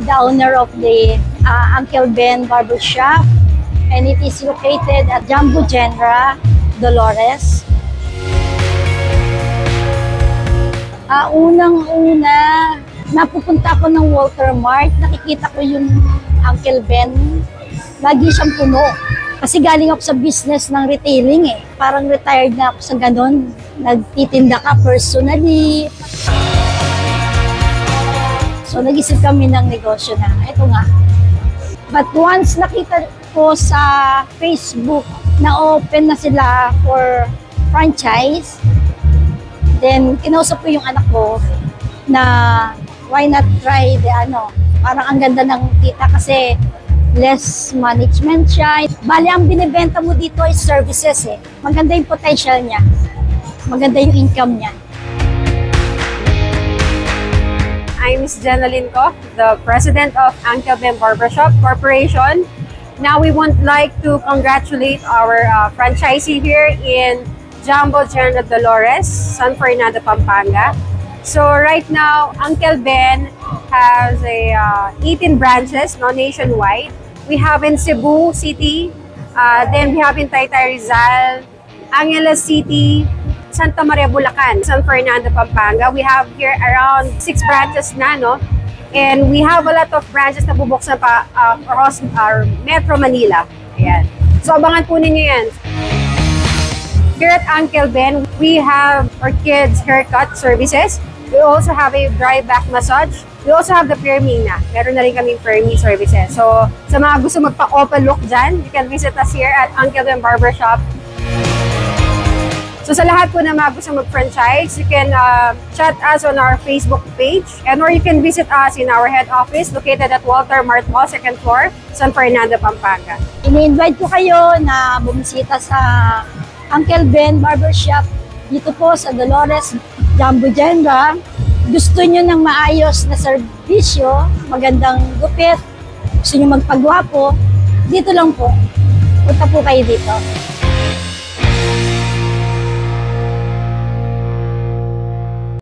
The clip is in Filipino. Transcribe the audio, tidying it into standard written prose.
the owner of the Uncle Ben Barbershop, and it is located at Jumbo General, Dolores. Unang-una, napupunta ako ng Walter Mart, nakikita ko yung Uncle Ben, lagi siyang puno. Kasi galing ako sa business ng retailing eh. Parang retired na ako sa ganon. Nagtitinda ka personally. So nag-isip kami ng negosyo na, ito nga. But once nakita ko sa Facebook na open na sila for franchise, then kinausap ko yung anak ko na why not try the parang ang ganda ng kita kasi less management siya. Bali, ang binibenta mo dito ay services eh. Maganda yung potential niya. Maganda yung income niya. I'm Ms. Jenaline Co, the president of Uncle Ben Barbershop Corporation. Now we would like to congratulate our franchisee here in Jumbo General Dolores, San Fernando, Pampanga. So right now, Uncle Ben has 18 branches nationwide. We have in Cebu City, then we have in Taytay Rizal, Angeles City, Santa Maria, Bulacan, San Fernando, Pampanga. We have here around 6 branches na, no? And we have a lot of branches na bubuksan pa across our Metro Manila. Ayan. So abangan po ninyo yan. Here at Uncle Ben, we have our kids' haircut services. We also have a dry back massage. We also have the perming na. Meron na rin kaming perming services. So sa mga gusto magpa-open look dyan, you can visit us here at Uncle Ben Barbershop. So sa lahat po na mga gusto mag-franchise, you can chat us on our Facebook page or you can visit us in our head office located at Walter Mart Mall, 2nd floor, San Fernando, Pampanga. Ini-invite ko kayo na bumisita sa Uncle Ben Barbershop dito po sa Dolores, Jumbo General. Gusto nyo ng maayos na serbisyo, magandang gupit, gusto nyo magpagwapo, dito lang po. Punta po kayo dito.